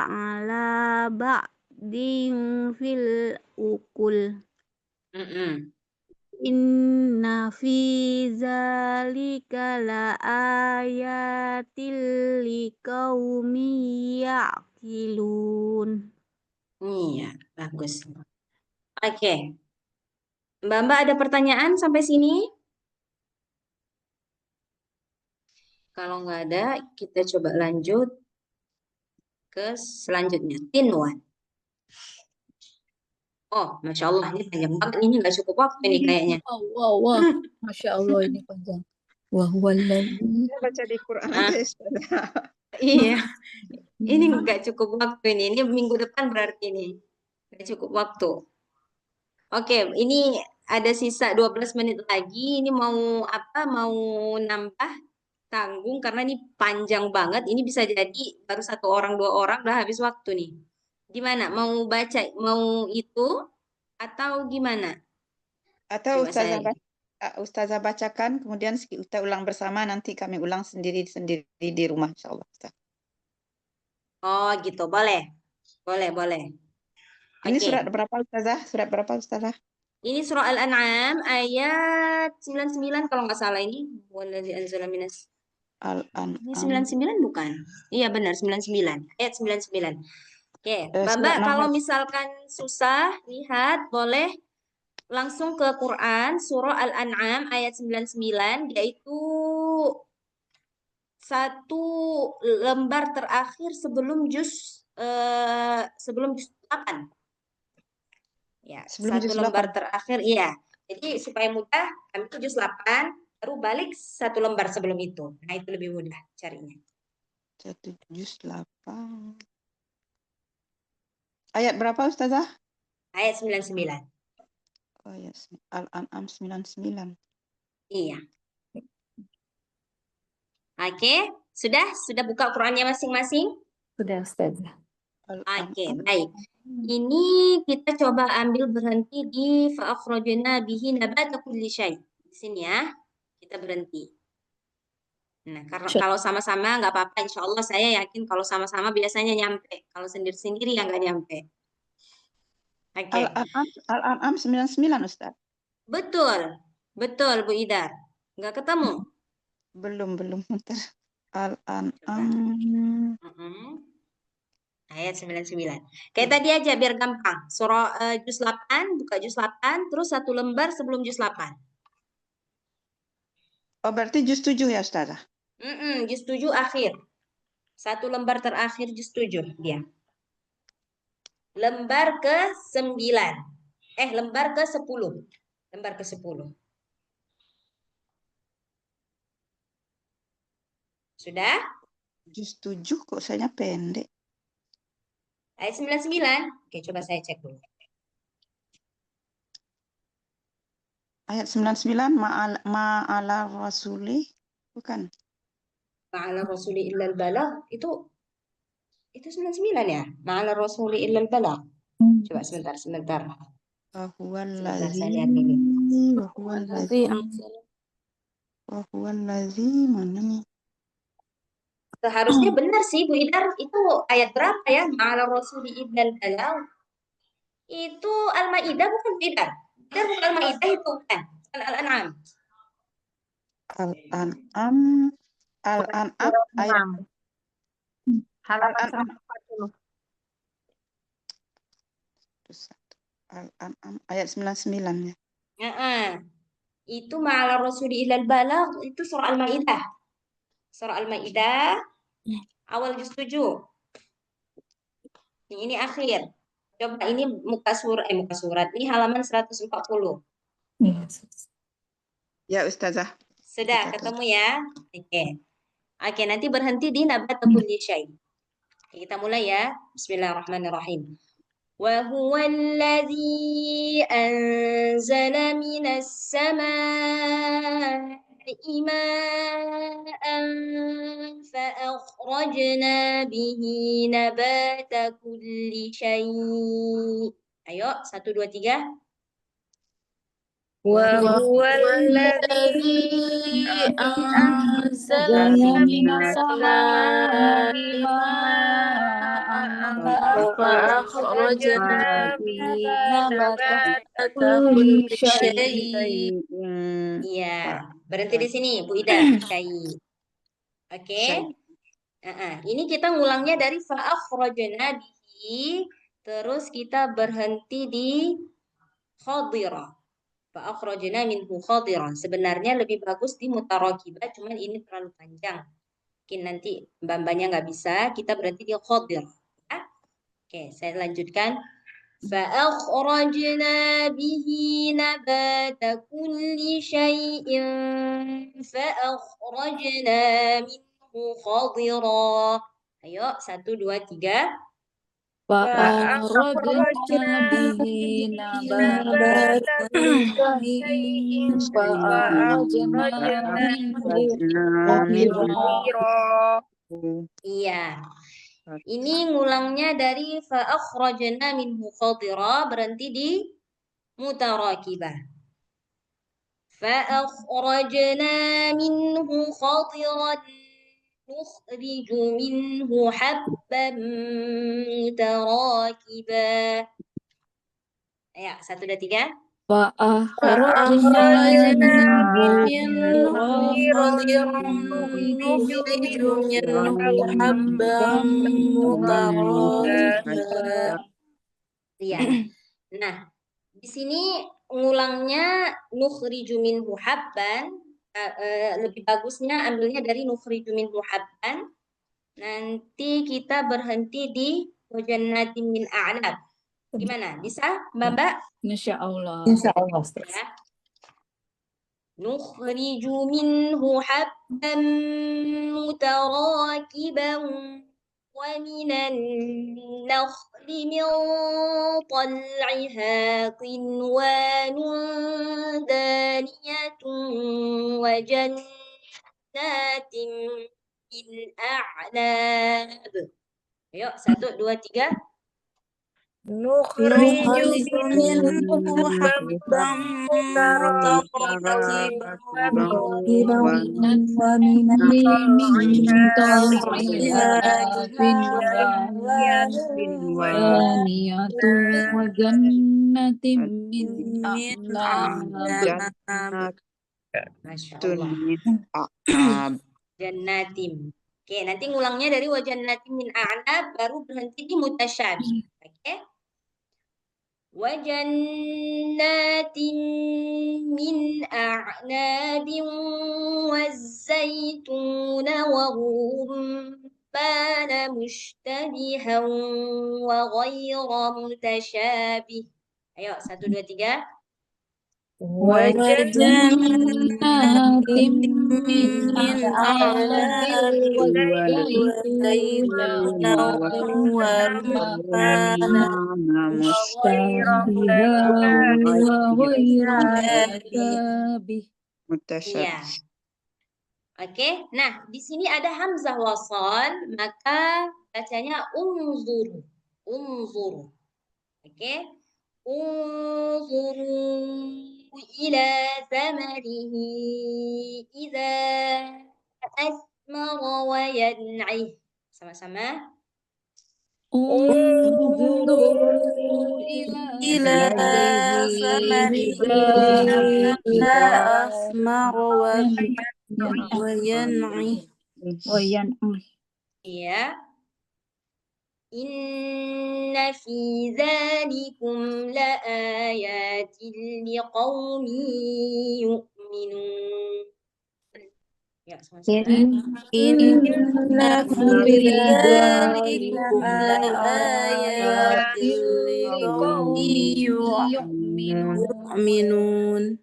ala ba'din fil ukul. Inna fi zalika la ayatil liqaumi ya'qilun. Iya, bagus. Oke. Mbak ada pertanyaan sampai sini? Kalau nggak ada, kita coba lanjut ke selanjutnya. Tinwan. Oh, Masya Allah, ini panjang banget. Ini nggak cukup waktu ini kayaknya. Wah. Masya Allah ini panjang. Wah, wallahi. Saya baca di Quran Ah. aja, Ustazah. Iya, ini nggak cukup waktu ini. Ini minggu depan berarti ini. Nggak cukup waktu. Oke, ini ada sisa 12 menit lagi. Ini mau apa? Mau nambah tanggung karena ini panjang banget. Ini bisa jadi baru 1 orang 2 orang udah habis waktu nih. Gimana? Mau baca? Mau itu atau gimana? Atau Coba saya. Ustazah bacakan, kemudian kita ulang bersama, nanti kami ulang sendiri-sendiri di rumah, insya Allah. Ustaz. Oh, gitu. Boleh. Boleh. Ini Oke. surat berapa, Ustazah? Surat berapa, Ustazah? Ini surah Al-An'am ayat 99 kalau nggak salah ini. Wallazi anzala minas. Ini Al-An'am. 99 bukan? Iya benar 99. Ayat 99. Oke, Mbak, Surat kalau nomor. misalkan susah lihat boleh langsung ke Quran surah Al-An'am ayat 99 yaitu 1 lembar terakhir sebelum juz 8. Ya, Sebelum 1 juz lembar 8. terakhir, iya. Jadi supaya mudah, kami itu juz 8, baru balik 1 lembar sebelum itu. Nah, itu lebih mudah carinya. 1 juz 8. Ayat berapa, Ustazah? Ayat 99. Oh, ya. Al-An'am 99. Iya. Oke, sudah buka Qurannya masing-masing? Sudah, Ustazah. Oke, baik. Ini kita coba ambil berhenti di fa'akhrajna bihi nabata kulli syai'. Di sini ya. Kita berhenti. Nah, kalau sama-sama nggak apa-apa. Insya Allah saya yakin kalau sama-sama biasanya nyampe. Kalau sendiri-sendiri ya nggak nyampe. Oke. Al-An'am 99, Ustaz. Betul Bu Idar. Nggak ketemu? Belum. Bentar. Al-An'am. Ayat 99. Kayak tadi aja biar gampang. Surah juz 8, buka juz 8, terus satu lembar sebelum juz 8. Oh, berarti juz 7 ya, Ustazah? Juz 7 akhir. Satu lembar terakhir juz 7 dia. Lembar ke-9. Lembar ke-10. Lembar ke-10. Sudah? Juz 7 kok saya pendek. Ayat 99. Oke, coba saya cek dulu. Ayat 99 ma'ala rasuli bukan. Ma'ala rasuli illal balagh itu 99 ya? Ma'ala rasuli illal balagh. Coba sebentar. Sebentar saya lihat dulu. Wahuwallazi mana nih? Seharusnya benar sih Bu Idar, itu ayat berapa ya? Ma'ala rasuli illal balagh. Itu Al-Maidah bukan Bu Idar? Idar bukan Al-Maidah itu kan? Al-An'am. Al-An'am ayat Halaman Al-An'am 140. Al-An'am ayat 99 ya. Itu ma'ala rasuli illal balagh itu surah Al-Maidah. Surah Al-Maidah awal juz 7. Ini akhir. Coba ini muka surat. Ini halaman 140. Ya, Ustazah. Sudah Kita ketemu ya? Oke, nanti berhenti di nabata kulli syai'. Kita mulai ya. Bismillahirrahmanirrahim. Wa huwallazi anzala minas samaa'i ma'an fa akhrajna bihi nabata kulli syai'. Ayo, 1, 2, 3. وهو الذي أنزل من السماء ماء فأخرجنا به نبات كل شيء. Iya, berhenti di sini Bu Ida. Syai. Oke. Ini kita ngulangnya dari fa'akhrajna bihi, terus kita berhenti di khadira. Fa'akhrajna minhu khadiran. Sebenarnya lebih bagus di mutarakibah, cuman ini terlalu panjang. Mungkin nanti mbak-mbaknya nggak bisa, kita berhenti di khadir. Ya? Oke, saya lanjutkan. فأخرجنا به نبات كل شيء فأخرجنا منه خضرا. Ayo, 1, 2, 3. فأخرجنا به نبات كل شيء فأخرجنا منه خضرا. Iya. Ini ngulangnya dari fa'akhrajna minhu khadira, berhenti di mutarakibah. Fa'akhrajna minhu khadiran nukhriju minhu habban mutarakibah. Ayo, 1, 2, 3. فأخرجنا منه خضرا نخرج منه حبا متراكبا. Iya. Nah, di sini ngulangnya nukhriju minhu habban, lebih bagusnya ambilnya dari nukhriju minhu habban. Nanti kita berhenti di wajannatin min a'nab. Gimana? Bisa, Mbak? Insyaallah. Ya. Nukhriju minhu habban mutarakiban wa minan nakhli min tal'iha qinwanun daniyatun wa jannatin min a'nab. Ayo, 1, 2, 3. نخرج منه حبا متراكبا ومن طلعها قنوان دانية وجنة من أعناب. Masya Allah. Jannatim. Oke, nanti ngulangnya dari wajannatin min a'nab baru berhenti di mutasyabih. Oke. Wajannatin min a'nabin wazaituna wa rummana mushtabihan wa ghayra mutasyabih. Ayo, 1, 2, 3. وجنات من أعناب وزيتونا ورمانا مشتبها وغير Iya. متشابه. Oke, nah di sini ada hamzah wasal, maka bacanya unzuru. Unzuru. Oke. Unzuru ila thamarihi idza asmara wa yan'ih. Sama-sama. انظروا إلى ثمره إذا أثمر وينعه Ya. Inna fi dzalikum laayatin liqaumin yu'minun. Ya, sama-sama. إن في ذلكم لآيات لقوم يؤمنون.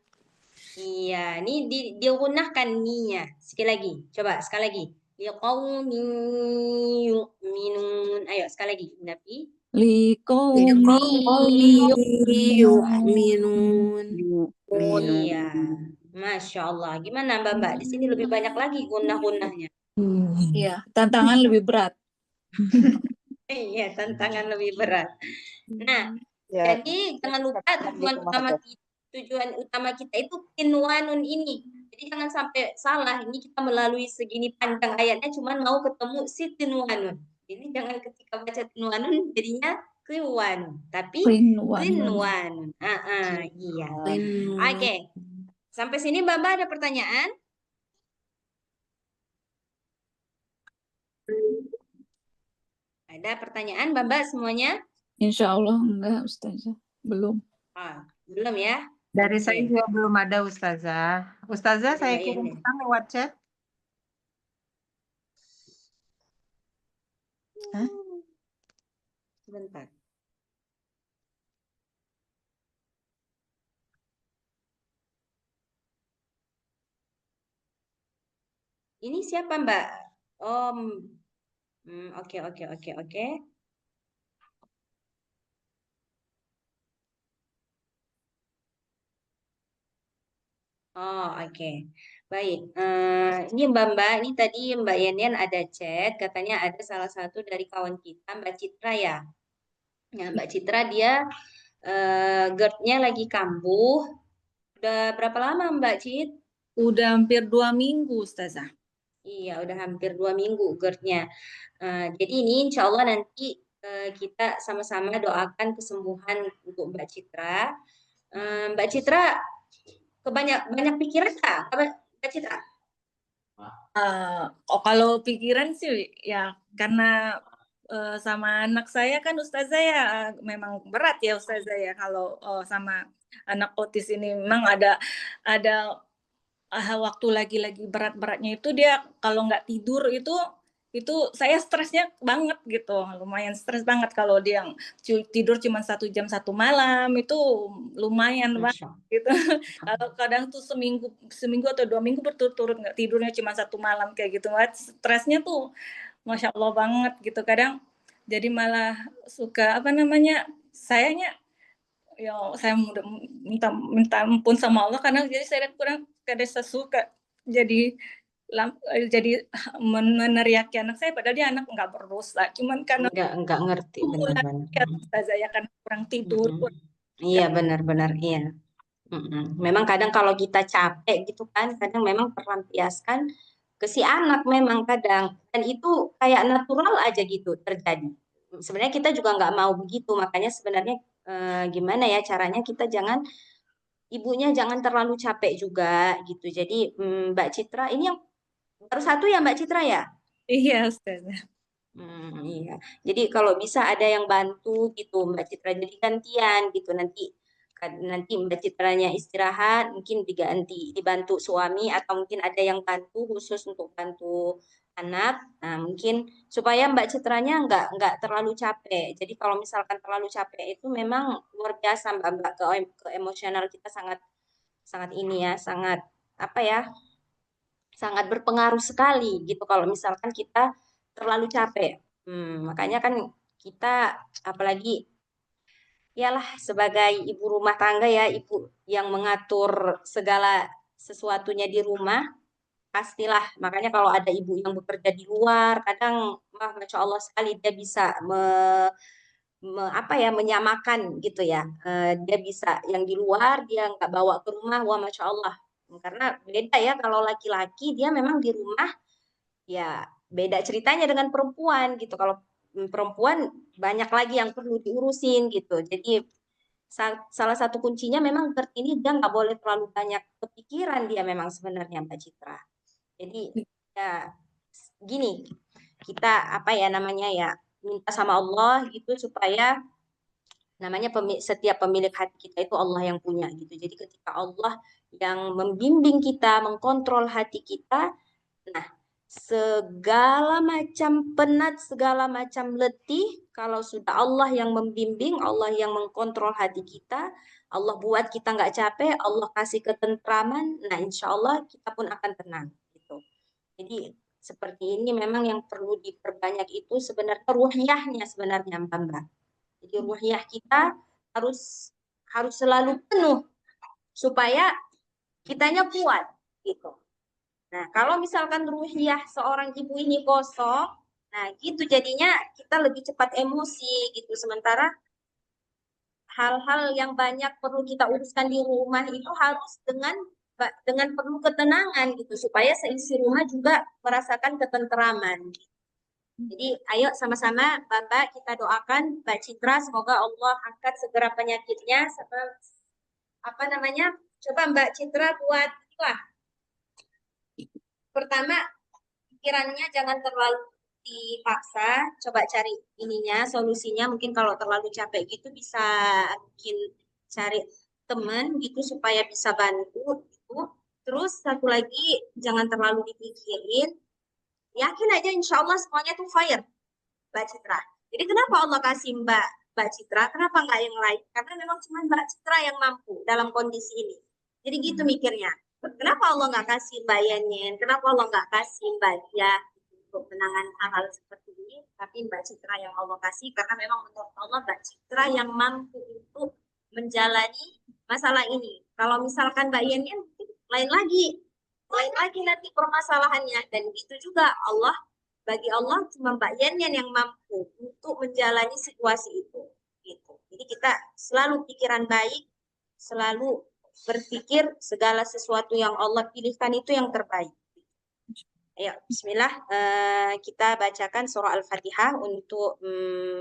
Iya, ini digunahkan ninya. Sekali lagi. Coba sekali lagi. Liqaumin yu'minun. Ayo sekali lagi. Nabi. لقوم يؤمنون. Iya. Masya Allah. Gimana Mbak? Di sini lebih banyak lagi gunah-gunahnya. Iya, tantangan lebih berat. Iya, tantangan lebih berat. Nah, Ya, jadi jangan lupa di rumah aja. tujuan utama kita itu kinwanun ini. Jadi jangan sampai salah. Ini kita melalui segini panjang ayatnya cuman mau ketemu si tinwanun. Jadi jangan ketika baca tinwanun jadinya kinwanun, tapi tinwanun. Iya. Oke. Sampai sini Mbak ada pertanyaan? Ada pertanyaan Mbak semuanya? Insya Allah enggak, Ustazah. Belum. Belum ya? Dari saya Oke. juga belum ada Ustazah. Ustazah saya Iya, kirim iya. pesan lewat chat. Hah? Sebentar. Ini siapa Mbak? Oke. Oh, oke. Baik. Ini Mbak, ini tadi Mbak Yenian ada chat, katanya ada salah satu dari kawan kita, Mbak Citra ya. Nah, Mbak Citra dia GERD-nya lagi kambuh. Udah berapa lama Mbak Cit? Udah hampir 2 minggu, Ustazah. Iya, udah hampir 2 minggu GERD-nya. Jadi ini insya Allah nanti kita sama-sama doakan kesembuhan untuk Mbak Citra. Mbak Citra banyak pikiran nggak, Mbak Citra? Kalau pikiran sih ya karena sama anak saya kan Ustazah ya memang berat ya Ustazah ya kalau sama anak autis ini memang ada waktu lagi berat-beratnya itu dia kalau nggak tidur itu saya stresnya banget gitu, lumayan stres banget kalau dia tidur cuma 1 jam 1 malam itu lumayan banget gitu. Kalau kadang tuh seminggu atau 2 minggu berturut-turut nggak tidurnya cuma 1 malam kayak gitu, stresnya tuh Masya Allah banget gitu. Kadang jadi malah suka sayanya ya saya minta ampun sama Allah karena jadi saya kurang kadang sesuka jadi meneriaki anak saya padahal dia anak nggak berdosa cuman karena nggak ngerti benar-benar saya kan kurang tidur. Iya benar-benar iya. Memang kadang kalau kita capek gitu kan kadang memang terlampiaskan ke si anak memang kadang dan itu kayak natural aja gitu terjadi. Sebenarnya kita juga nggak mau begitu makanya sebenarnya gimana ya caranya kita ibunya jangan terlalu capek juga gitu. Jadi Mbak Citra ini yang baru 1 ya Mbak Citra ya? Iya, Ustazah. Iya. Jadi kalau bisa ada yang bantu gitu Mbak Citra, jadi gantian gitu nanti Mbak Citranya istirahat, mungkin dibantu suami atau mungkin ada yang bantu khusus untuk bantu anak. Nah, mungkin supaya Mbak Citranya nggak terlalu capek. Jadi kalau misalkan terlalu capek itu memang luar biasa Mbak ke emosional kita sangat sangat ini ya, sangat apa ya? Sangat berpengaruh sekali gitu kalau misalkan kita terlalu capek. Makanya kan kita apalagi yalah sebagai ibu rumah tangga ya, ibu yang mengatur segala sesuatunya di rumah, pastilah. Makanya kalau ada ibu yang bekerja di luar, kadang Masya Allah sekali dia bisa menyamakan gitu ya. Dia bisa yang di luar dia nggak bawa ke rumah, wah Masya Allah. Karena beda ya kalau laki-laki dia memang di rumah ya beda ceritanya dengan perempuan gitu. Kalau perempuan banyak lagi yang perlu diurusin gitu. Jadi salah satu kuncinya memang seperti ini dia nggak boleh terlalu banyak kepikiran dia memang sebenarnya Mbak Citra. Jadi ya gini kita apa ya namanya ya minta sama Allah gitu supaya namanya setiap pemilik hati kita itu Allah yang punya gitu. Jadi ketika Allah yang membimbing kita, mengkontrol hati kita, nah segala macam penat, segala macam letih, kalau sudah Allah yang membimbing, Allah yang mengkontrol hati kita, Allah buat kita nggak capek, Allah kasih ketentraman, nah insya Allah kita pun akan tenang gitu. Jadi seperti ini memang yang perlu diperbanyak itu sebenarnya ruhiyahnya sebenarnya Mbak. Jadi ruhiyah kita harus harus selalu penuh supaya kitanya kuat gitu. Nah, kalau misalkan ruhiyah seorang ibu ini kosong, nah gitu jadinya kita lebih cepat emosi gitu. Sementara hal-hal yang banyak perlu kita uruskan di rumah itu harus dengan perlu ketenangan gitu supaya seisi rumah juga merasakan ketenteraman. Jadi ayo sama-sama Bapak kita doakan Mbak Citra semoga Allah angkat segera penyakitnya. Apa namanya? Coba Mbak Citra buat wah. Pertama pikirannya jangan terlalu dipaksa, coba cari ininya, solusinya. Mungkin kalau terlalu capek gitu bisa mungkin cari teman gitu supaya bisa bantu gitu. Terus satu lagi jangan terlalu dipikirin, yakin aja insya Allah semuanya tuh fire, Mbak Citra. Jadi kenapa Allah kasih Mbak Citra, kenapa nggak yang lain? Karena memang cuma Mbak Citra yang mampu dalam kondisi ini. Jadi gitu mikirnya. Kenapa Allah nggak kasih Mbak Yanyen? Kenapa Allah nggak kasih Mbak Dia untuk menangani hal-hal seperti ini? Tapi Mbak Citra yang Allah kasih karena memang menurut Allah Mbak Citra yang mampu untuk menjalani masalah ini. Kalau misalkan Mbak Yanyen lain lagi nanti permasalahannya dan itu juga bagi Allah cuma Mbak Yanyen yang mampu untuk menjalani situasi itu. Gitu. Jadi kita selalu pikiran baik, selalu berpikir segala sesuatu yang Allah pilihkan itu yang terbaik. Ayo, bismillah. Kita bacakan surah Al-Fatihah untuk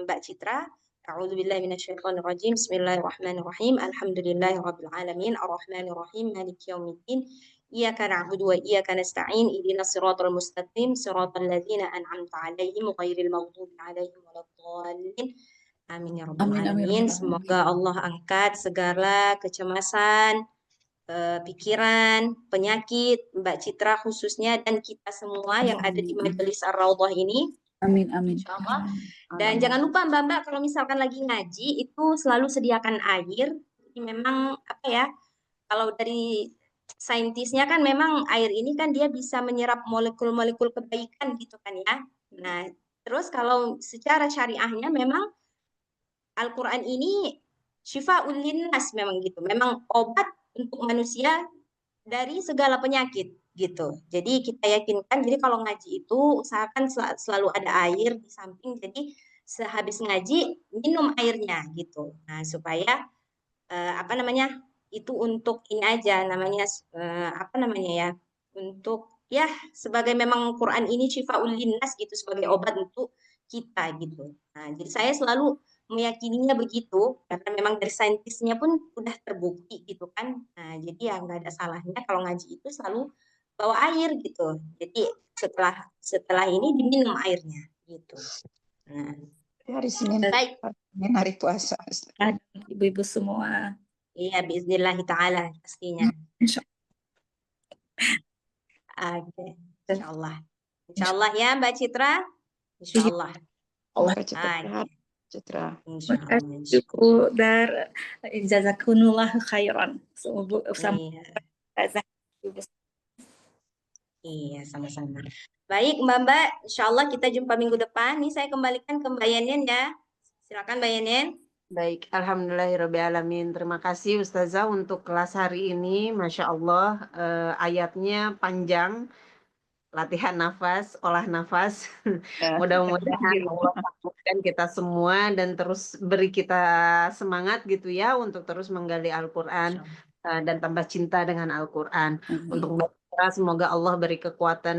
Mbak Citra. A'udzubillahi minasyaitonirrajim. Bismillahirrahmanirrahim. Alhamdulillahirabbil alamin. Arrahmanirrahim. Maliki yaumiddin. Iyyaka na'budu wa iyyaka nasta'in. Ihdinas siratal mustaqim. Siratal ladzina an'amta 'alaihim ghairil maghdubi 'alaihim waladdallin. Amin ya rabbal alamin. Semoga Allah angkat segala kecemasan, pikiran, penyakit, Mbak Citra khususnya dan kita semua yang ada di Majelis Ar-Raudhah ini. Amin, amin. Insya Allah. Dan jangan lupa Mbak, kalau misalkan lagi ngaji itu selalu sediakan air. Jadi memang apa ya, kalau dari saintisnya kan memang air ini kan dia bisa menyerap molekul-molekul kebaikan gitu kan ya. Nah, terus kalau secara syariahnya memang Al-Quran ini syifa'ul linnas memang gitu. Memang obat untuk manusia dari segala penyakit gitu. Jadi kita yakinkan, jadi kalau ngaji itu usahakan selalu ada air di samping. Jadi sehabis ngaji minum airnya gitu. Nah supaya apa namanya itu untuk ini aja namanya apa namanya ya untuk ya sebagai memang Quran ini syifa'ul linnas gitu sebagai obat untuk kita gitu. Nah jadi saya selalu meyakininya begitu karena memang dari saintisnya pun udah terbukti gitu kan. Nah jadi ya nggak ada salahnya kalau ngaji itu selalu bawa air gitu. Jadi setelah ini diminum airnya gitu. Nah, Hari Senin, baik. hari puasa. Ada ibu-ibu semua. Iya, biiznillah ta'ala pastinya. Insya Oke, insyaallah. Insyaallah ya Mbak Citra. Insyaallah. Semoga cepat Oke, sehat, Citra. insyaallah. Ibu Dar, jazakumullah khairan. Semoga sama Iya, iya, sama-sama. Baik, Mbak-mbak, insyaallah kita jumpa minggu depan. Nih saya kembalikan ke Mbak Yenen ya. Silakan Mbak Yenen. Baik, alhamdulillahirrabbilalamin. Terima kasih Ustazah untuk kelas hari ini. Masya Allah, ayatnya panjang, latihan nafas, olah nafas. Mudah-mudahan Allah sambutkan kita semua dan terus beri kita semangat gitu ya untuk terus menggali Al-Quran dan tambah cinta dengan Al-Quran. Untuk Mbak Citra, semoga Allah beri kekuatan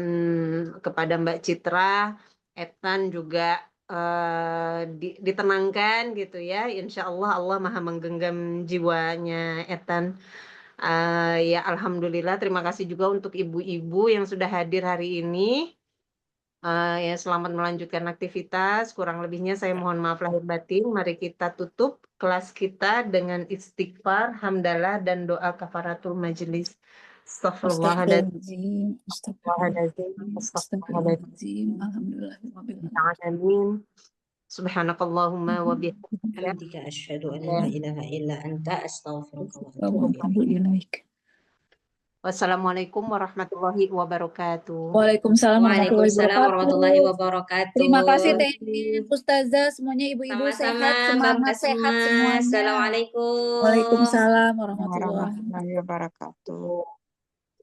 kepada Mbak Citra, Etan juga ditenangkan gitu ya. Insya Allah Allah maha menggenggam jiwanya Etan. Ya alhamdulillah, terima kasih juga untuk ibu-ibu yang sudah hadir hari ini. Ya selamat melanjutkan aktivitas. Kurang lebihnya saya mohon maaf lahir batin. Mari kita tutup kelas kita dengan istighfar, hamdalah dan doa kafaratul majelis. Astaghfirullahaladzim. Astagfirullahaladzim. Alhamdulillah. Amin. Subhanakallahumma wa bihamdika. Alhamdulillah, asyhadu an la ilaha illa anta astaghfiruka wa atubu ilaik. Wassalamualaikum warahmatullahi wabarakatuh. Waalaikumsalam Waalaikumsalam warahmatullahi wabarakatuh. Terima kasih Teh Ustazah, semuanya ibu-ibu Sama-sama, sehat, semangat Bapak sehat semua. semuanya. Assalamualaikum. Waalaikumsalam warahmatullahi Warahmatullahi wabarakatuh.